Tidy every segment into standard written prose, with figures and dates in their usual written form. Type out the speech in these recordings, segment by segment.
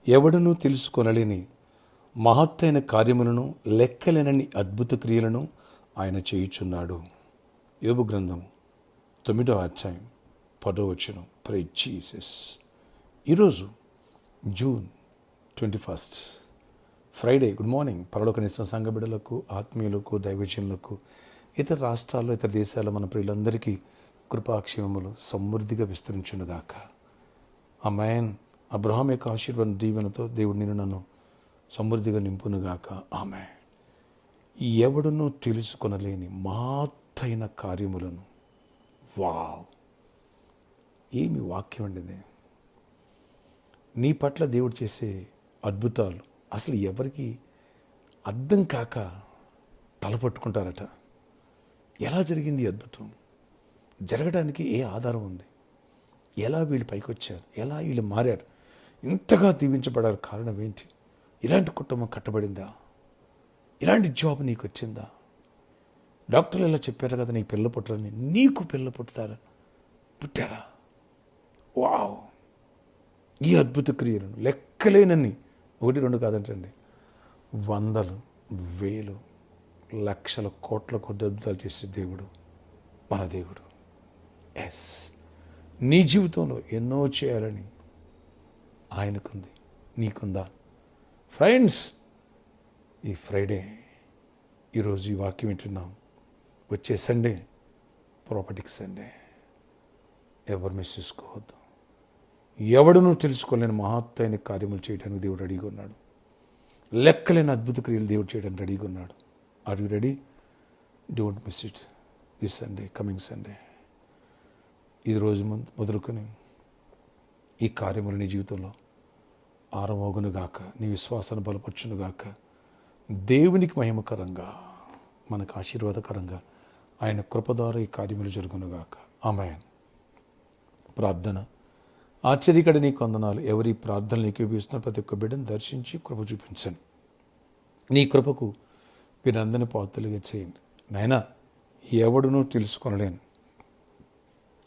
ఎవడునూ తెలుసుకొనలేని మహత్తైన కార్యములను, లెక్కలేనన్ని అద్భుత క్రియలను ఆయన చేయుచున్నాడు. యోబు గ్రంథం 9వ అధ్యాయం 10వ వచనం. Praise Jesus. ఈరోజు జూన్ 21 ఫ్రైడే. Good morning. పరలోకనిస్తున్న సంఘ బిడ్డలకు, ఆత్మీయులకు, దైవజనులకు, ఇతర రాష్ట్రాల్లో, ఇతర దేశాల్లో మన ప్రియులందరికీ కృపాక్షేమములు సమృద్ధిగా విస్తరించునుగాక. ఆమేన్. అబ్రహాం యొక్క ఆశీర్వాద దీవెనతో దేవుడు నిన్ను నన్ను సమృద్ధిగా నింపునుగాక. ఆమేన్. ఎవడునూ తెలుసుకొనలేని మహత్తైన కార్యములను. వావ్, ఏమి వాక్యం అండి! నీ పట్ల దేవుడు చేసే అద్భుతాలు అసలు ఎవరికి అర్థం కాక తలపట్టుకుంటారట. ఎలా జరిగింది ఈ అద్భుతం? జరగడానికి ఏ ఆధారం ఉంది? ఎలా వీళ్ళు పైకి వచ్చారు? ఎలా వీళ్ళు మారారు? ఇంతగా దీవించబడారు? కారణం ఏంటి? ఇలాంటి కుటుంబం కట్టబడిందా? ఇలాంటి జాబ్ నీకు వచ్చిందా? డాక్టర్లు ఎలా చెప్పారు కదా నీకు పిల్ల పుట్టారని. నీకు పిల్ల పుట్టారా? వావ్! ఈ అద్భుత క్రియలను లెక్కలేనన్ని, 1, 2 కాదంటండి, వందలు, వేలు, లక్షల, కోట్ల కొద్ది అద్భుతాలు చేసే దేవుడు మన దేవుడు. ఎస్, నీ జీవితంలో ఎన్నో చేయాలని ఆయనకుంది. నీకుందా? ఫ్రెండ్స్, ఈ ఫ్రైడే, ఈరోజు ఈ వాక్యం వింటున్నాం. వచ్చే సండే ప్రాపర్టీకి సండే. ఎవరు మిస్ చేసుకోవద్దు. ఎవడునూ తెలుసుకోలేని మహత్తైన కార్యములు చేయడానికి దేవుడు రెడీగా ఉన్నాడు. లెక్కలేని అద్భుత క్రియలు దేవుడు చేయడానికి రెడీగా ఉన్నాడు. Are you ready? Don't miss it. ఈ సండే, కమింగ్ సండే. ఇది రోజు మొదలుకొని ఈ కార్యములు నీ జీవితంలో ఆరంభమగునుగాక. నీ విశ్వాసాన్ని బలపరచునుగాక. దేవునికి మహిమకరంగా, మనకు ఆశీర్వాదకరంగా ఆయన కృప ద్వారా ఈ కార్యములు జరుగునుగాక. ఆమేన్. ప్రార్థన. ఆశ్చర్యకడ నీకు వందనాలు. ఎవరి ప్రార్థనలు నీకు ఉపయోగిస్తున్న ప్రతి ఒక్క బిడ్డను దర్శించి కృప చూపించండి. నీ కృపకు మీరందరినీ పాత్రలుగా చేయండి. నాయనా, ఎవడునూ తెలుసుకొనలేను,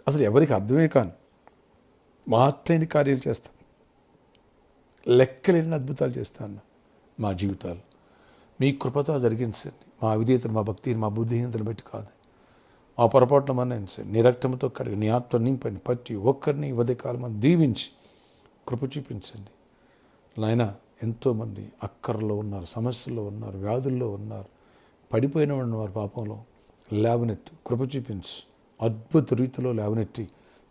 అసలు ఎవరికి అర్థమే కాను మహత్తైన కార్యాలు చేస్తాను, లెక్కలేని అద్భుతాలు చేస్తాను మా జీవితాలు. మీ కృపతో జరిగించండి. మా అవిధేయతను, మా భక్తిని, మా బుద్ధిహీనతను బట్టి కాదు, మా పొరపాట్ల మన్నించండి. నీ రక్తంతో కడిగి, నీ ఆత్మ నింపండి. ప్రతి ఒక్కరిని ఉదయకాలం దీవించి కృప చూపించండి. నాయన, ఎంతోమంది అక్కర్లో ఉన్నారు, సమస్యల్లో ఉన్నారు, వ్యాధుల్లో ఉన్నారు, పడిపోయిన వారు పాపంలో లేవనెత్తి కృప చూపించి అద్భుత రీతిలో లేవనెత్తి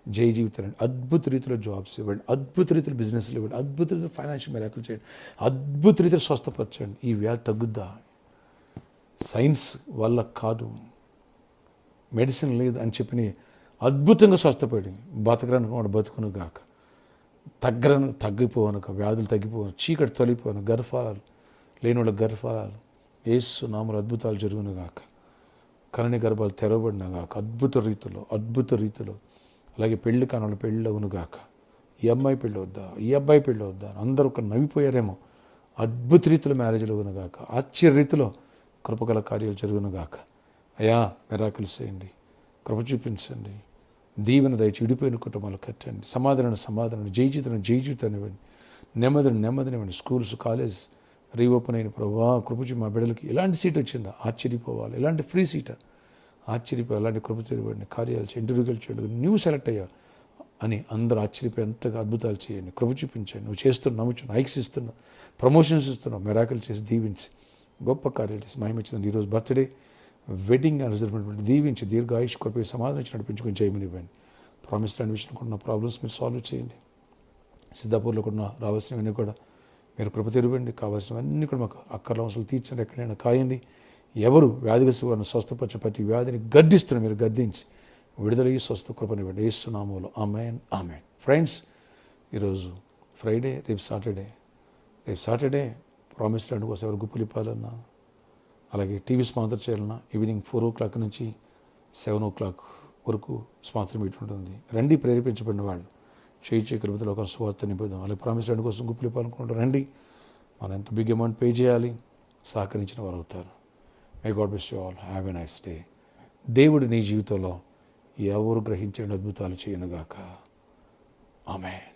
జయ జీవితాన్ని, అద్భుత రీతిలో జాబ్స్ ఇవ్వండి, అద్భుత రీతిలో బిజినెస్లు ఇవ్వండి, అద్భుత రీతిలో ఫైనాన్షియల్ మిరాకిల్ చేయండి, అద్భుత రీతిలో స్వస్థపరచండి. ఈ వ్యాధి తగ్గుద్దా? సైన్స్ వల్ల కాదు, మెడిసిన్ లేదు అని చెప్పి అద్భుతంగా స్వస్థపడి బతకడానికి వాడు బతుకును గాక. తగ్గిపోవను, వ్యాధులు తగ్గిపోవను, చీకటి తొలిపోవను, గర్భఫలాలు లేని వాళ్ళ గర్భఫలాలు యేసు నామములో అద్భుతాలు జరుగును గాక. కరణి గర్భాలు తెరవబడిన గాక. అద్భుత రీతిలో అలాగే పెళ్లి కాని పెళ్ళి అవును గాక. ఈ అమ్మాయి పెళ్ళి వద్దా, ఈ అబ్బాయి పెళ్ళి వద్దా, అందరూ ఒక నవ్విపోయారేమో. అద్భుత రీతిలో మ్యారేజ్లు అవును గాక. ఆశ్చర్య రీతిలో కృపగల కార్యాలు జరుగును గాక. అయా, మిరాకిల్స్ చేయండి, కృప చూపించండి, దీవెన దయచి విడిపోయిన కుటుంబాలు కట్టండి. సమాధానం, జయజీతాన్ని ఇవ్వండి, నెమ్మదినివ్వండి. స్కూల్స్, కాలేజ్ రీఓపెన్ అయిన ప్రభావ కృప చూ. మా బిడ్డలకి ఎలాంటి సీట్ వచ్చిందా ఆశ్చర్యపోవాలి, ఎలాంటి ఫ్రీ సీటా ఆశ్చర్యపోయి, అలాంటి కృప ఇవ్వండి. కార్యాలు చేయండి, ఇంటర్వ్యూలు చేయండి, న్యూ సెలెక్ట్ అయ్యా అని అందరూ ఆశ్చర్యపోయి ఎంతగా అద్భుతాలు చేయండి, కృప చూపించండి. నువ్వు చేస్తున్నావు, నమ్ముచున్నావు, హైక్స్ ఇస్తున్నావు, ప్రమోషన్స్ ఇస్తున్నావు, మిరాకిల్ చేసి దీవించి గొప్ప కార్యాలు చేసి మహిమించింది. ఈరోజు బర్త్డే, వెడ్డింగ్ రిజర్వ్మెంట్ దీవించి దీర్ఘాయుష్ కృప సమాధానం ఇచ్చి నడిపించుకొని చేయమని ఇవ్వండి. ప్రామిస్ ల్యాండ్ విషయంలో ఉన్న ప్రాబ్లమ్స్ మీరు సాల్వ్ చేయండి. సిద్ధాపూర్లో కూడా రావాల్సినవన్నీ కూడా మీరు కృప తెరవండి. కావాల్సినవన్నీ కూడా మాకు అక్కర్ల అవసరాలు తీర్చండి. ఎక్కడైనా కాయండి. ఎవరు వ్యాధిగ్రస్తు వారిని స్వస్థపరిచిన ప్రతి వ్యాధిని గద్దిస్తున్న మీరు గద్దించి విడుదలయ్యి స్వస్థ కృపనివ్వండి. యేసు నామములో ఆమేన్. ఫ్రెండ్స్, ఈరోజు ఫ్రైడే, రేపు సాటర్డే ప్రామిస్ ల్యాండ్ కోసం ఎవరు గుప్పులు ఇప్పాలన్నా, అలాగే టీవీ స్పాన్సర్ చేయాలన్నా ఈవినింగ్ 4 o'clock నుంచి 7 o'clock వరకు స్పాన్సర్ మీట్ ఉంటుంది. రండి, ప్రేరేపించబడిన వాళ్ళు చేయి కృపతో ఒక స్వార్థ నింపుదాం. అలాగే ప్రామిస్ ల్యాండ్ కోసం గుప్పులు ఇవ్వాలనుకుంటారు, రండి. మనం ఎంత బిగ్ అమౌంట్ పే చేయాలి, సహకరించిన వారు అవుతారు. May God bless you all. Have a nice day. దేవుడు నీ జీవితంలో ఎవరు గ్రహించిన అద్భుతాలు చేయనుగాక. ఆమేన్.